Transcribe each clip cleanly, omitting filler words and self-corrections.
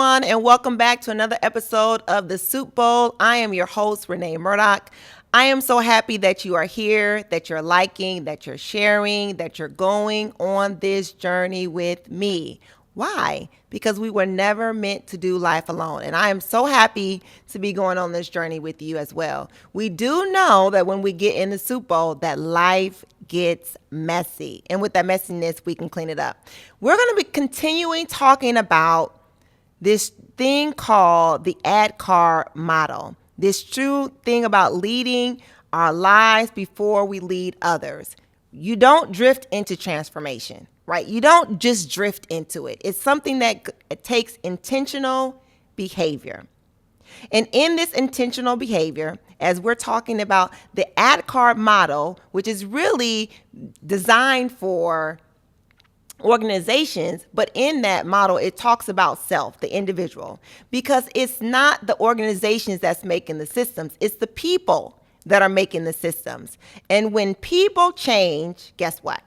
everyone, and welcome back to another episode of the Soup Bowl. I am your host, Renee Murdoch. I am so happy that you are here, that you're liking, that you're sharing, that you're going on this journey with me. Why? Because we were never meant to do life alone. And I am so happy to be going on this journey with you as well. We do know that when we get in the Soup Bowl, that life gets messy. And with that messiness, we can clean it up. We're going to be continuing talking about this thing called the ADKAR model. This true thing about leading our lives before we lead others. You don't drift into transformation, right? You don't just drift into it. It's something that it takes intentional behavior. And in this intentional behavior, as we're talking about the ADKAR model, which is really designed for organizations, but in that model, it talks about self, the individual, because it's not the organizations that's making the systems, it's the people that are making the systems. And when people change, guess what?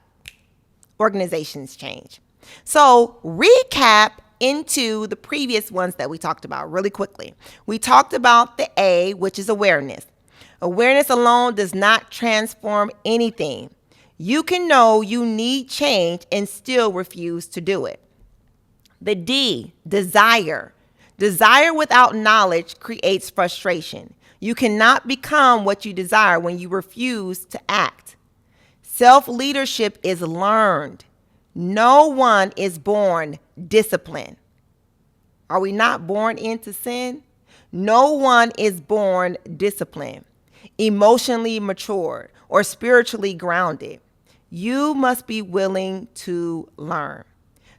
Organizations change. So recap into the previous ones that we talked about really quickly. We talked about the A, which is awareness. Awareness alone does not transform anything. You can know you need change and still refuse to do it. The D, desire. Desire without knowledge creates frustration. You cannot become what you desire when you refuse to act. Self-leadership is learned. No one is born disciplined. Are we not born into sin? No one is born disciplined, emotionally matured, or spiritually grounded. You must be willing to learn.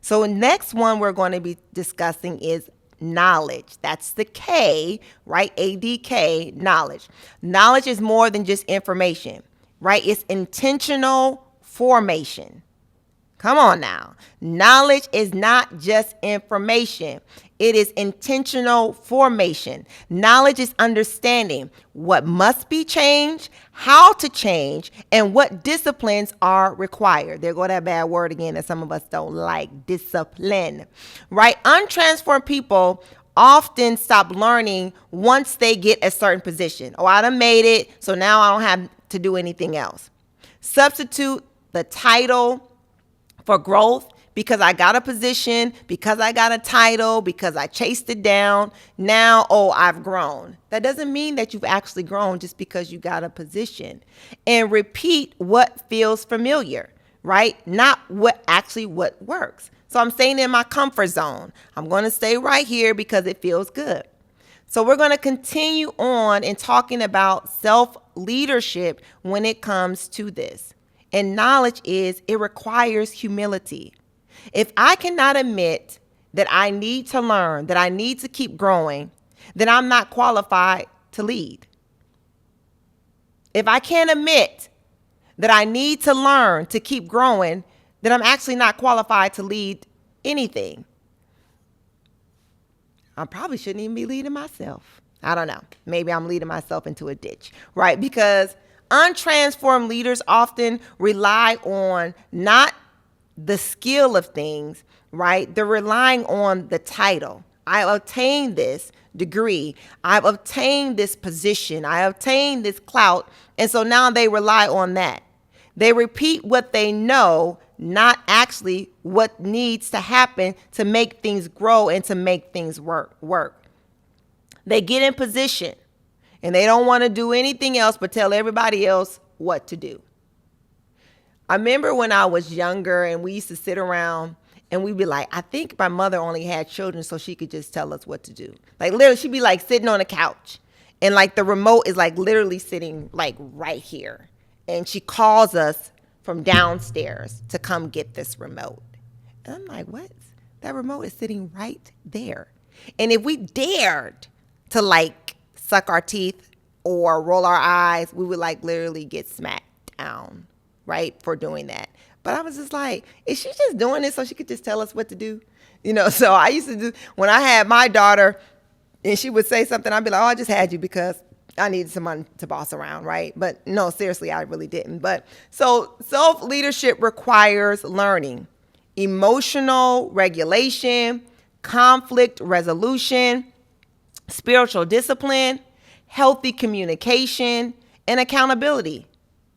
So next one we're going to be discussing is knowledge. That's the K, right? ADK, knowledge. Knowledge is more than just information, right? It's intentional formation. Come on now. Knowledge is not just information. It is intentional formation. Knowledge is understanding what must be changed, how to change, and what disciplines are required. There go that bad word again that some of us don't like, discipline, right? Untransformed people often stop learning once they get a certain position. Oh, I done made it, so now I don't have to do anything else. Substitute the title for growth because I got a position, because I got a title, because I chased it down. Now, I've grown. That doesn't mean that you've actually grown just because you got a position. And repeat what feels familiar, right? Not what works. So I'm staying in my comfort zone. I'm going to stay right here because it feels good. So we're going to continue on in talking about self-leadership when it comes to this. And knowledge it requires humility. If I cannot admit that I need to learn, that I need to keep growing, then I'm not qualified to lead. If I can't admit that I need to learn to keep growing, then I'm actually not qualified to lead anything. I probably shouldn't even be leading myself. I don't know. Maybe I'm leading myself into a ditch, right? Because untransformed leaders often rely on not the skill of things, right? They're relying on the title. I obtained this degree. I've obtained this position. I obtained this clout. And so now they rely on that. They repeat what they know, not actually what needs to happen to make things grow and to make things work. They get in position. And they don't want to do anything else but tell everybody else what to do. I remember when I was younger and we used to sit around and we'd be like, I think my mother only had children so she could just tell us what to do. Like literally, she'd be like sitting on a couch and like the remote is like literally sitting like right here. And she calls us from downstairs to come get this remote. And I'm like, what? That remote is sitting right there. And if we dared to like suck our teeth or roll our eyes, we would like literally get smacked down, right, for doing that. But I was just like, is she just doing this so she could just tell us what to do? So I used to do, when I had my daughter and she would say something, I'd be like, I just had you because I needed someone to boss around, right? But no, seriously, I really didn't. But so self-leadership requires learning, emotional regulation, conflict resolution, spiritual discipline, healthy communication, and accountability.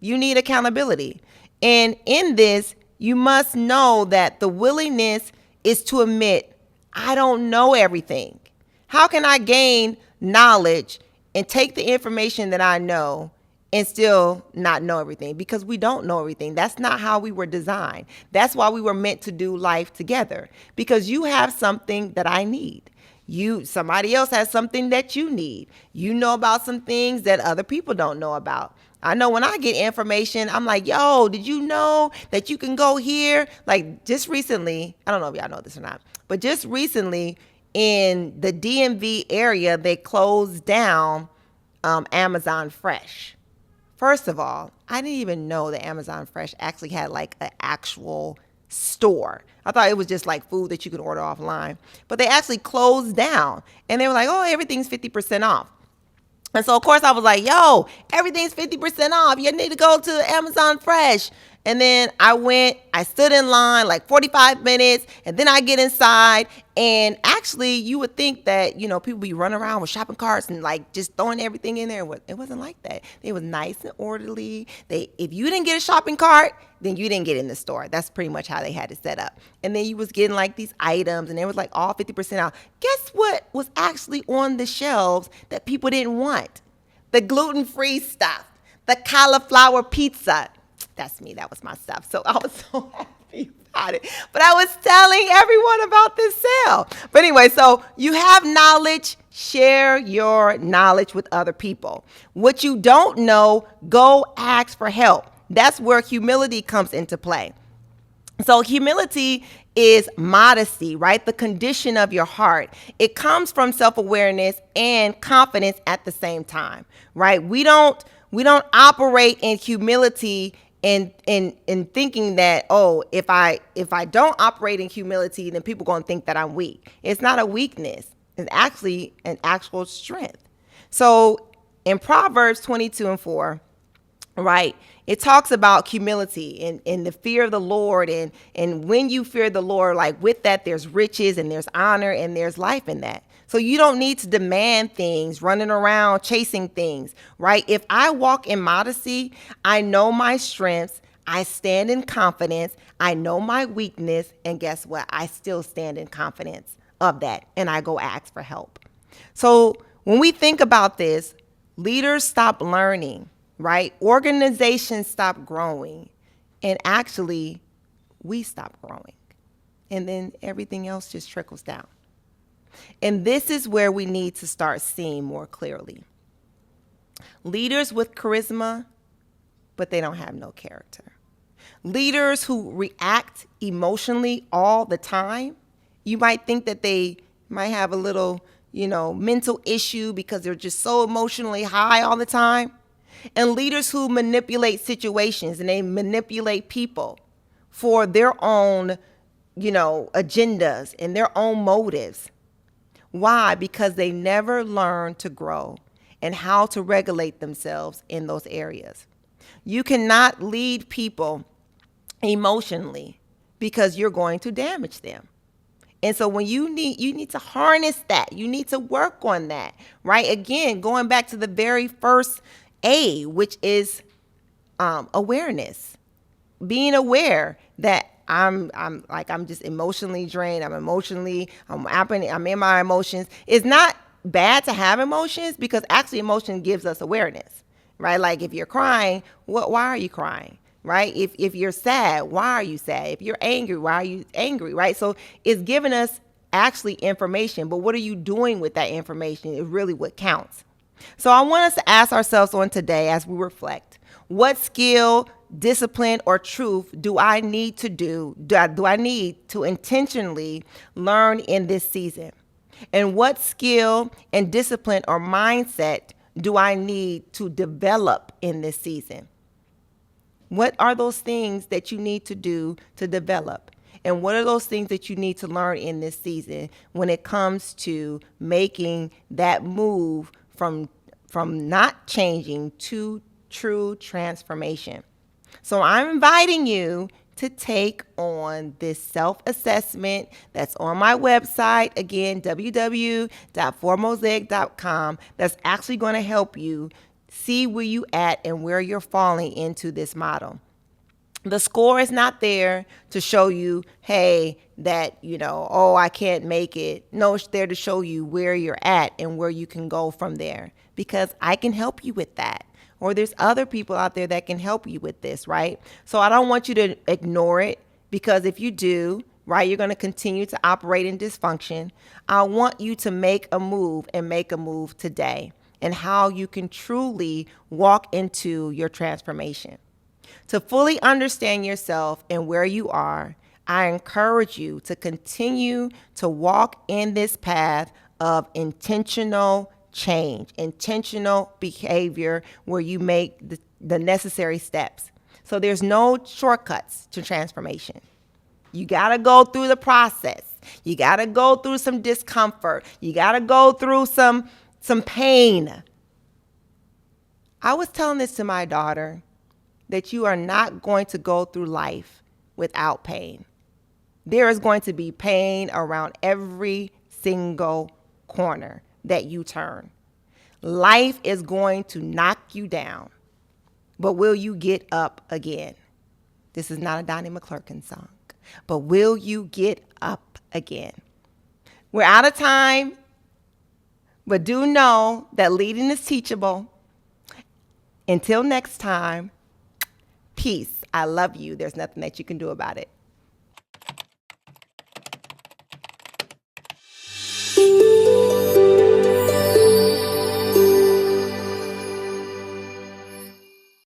You need accountability. And in this, you must know that the willingness is to admit, I don't know everything. How can I gain knowledge and take the information that I know and still not know everything? Because we don't know everything. That's not how we were designed. That's why we were meant to do life together. Because you have something that I need. Somebody else has something that you need. You know about some things that other people don't know about. I know when I get information, I'm like, yo, did you know that you can go here? Like just recently, I don't know if y'all know this or not, but just recently in the DMV area, they closed down Amazon Fresh. First of all, I didn't even know that Amazon Fresh actually had like an actual store. I thought it was just like food that you could order offline, but they actually closed down and they were like, oh, everything's 50% off. And so, of course, I was like, yo, everything's 50% off. You need to go to Amazon Fresh. And then I stood in line like 45 minutes, and then I get inside. And actually, you would think that, people be running around with shopping carts and like just throwing everything in there. It wasn't like that. It was nice and orderly. If you didn't get a shopping cart, then you didn't get in the store. That's pretty much how they had it set up. And then you was getting like these items, and it was like all 50% off. Guess what was actually on the shelves that people didn't want? The gluten-free stuff, the cauliflower pizza. That's me. That was my stuff. So I was so happy about it. But I was telling everyone about this sale. But anyway, so you have knowledge. Share your knowledge with other people. What you don't know, go ask for help. That's where humility comes into play. So humility is modesty, right? The condition of your heart. It comes from self-awareness and confidence at the same time, right? We don't operate in humility in thinking that, oh, if I don't operate in humility, then people are going to think that I'm weak. It's not a weakness. It's actually an actual strength. So in Proverbs 22:4, right, it talks about humility and the fear of the Lord. And when you fear the Lord, like with that, there's riches and there's honor and there's life in that. So you don't need to demand things, running around chasing things, right? If I walk in modesty, I know my strengths. I stand in confidence. I know my weakness. And guess what? I still stand in confidence of that. And I go ask for help. So when we think about this, leaders stop learning, right? Organizations stop growing. And actually, we stop growing. And then everything else just trickles down. And this is where we need to start seeing more clearly. Leaders with charisma, but they don't have no character. Leaders who react emotionally all the time. You might think that they might have a little, mental issue because they're just so emotionally high all the time. And leaders who manipulate situations and they manipulate people for their own, agendas and their own motives. Why? Because they never learn to grow and how to regulate themselves in those areas. You cannot lead people emotionally because you're going to damage them. And so when you need to harness that, you need to work on that, right? Again, going back to the very first A, which is awareness, being aware that I'm just emotionally drained. I'm in my emotions. It's not bad to have emotions because actually emotion gives us awareness, right? Like if you're crying, why are you crying, right? If you're sad, why are you sad? If you're angry, why are you angry, right? So it's giving us actually information, but what are you doing with that information is really what counts. So I want us to ask ourselves on today as we reflect, what skill, discipline, or truth do I need to intentionally learn in this season? And what skill and discipline or mindset do I need to develop in this season? What are those things that you need to do to develop? And what are those things that you need to learn in this season when it comes to making that move from not changing to true transformation? So I'm inviting you to take on this self-assessment that's on my website, again, www.formosaic.com, that's actually going to help you see where you at and where you're falling into this model. The score is not there to show you, hey, that, oh, I can't make it. No, it's there to show you where you're at and where you can go from there, because I can help you with that. Or there's other people out there that can help you with this, right? So I don't want you to ignore it, because if you do, right, you're going to continue to operate in dysfunction. I want you to make a move, and make a move today, and how you can truly walk into your transformation. To fully understand yourself and where you are, I encourage you to continue to walk in this path of intentional change, intentional behavior, where you make the necessary steps. So there's no shortcuts to transformation. You got to go through the process. You got to go through some discomfort. You got to go through some pain. I was telling this to my daughter, that you are not going to go through life without pain. There is going to be pain around every single corner that you turn. Life is going to knock you down, but will you get up again? This is not a Donnie McClurkin song, but will you get up again? We're out of time, but do know that leading is teachable. Until next time, peace. I love you. There's nothing that you can do about it.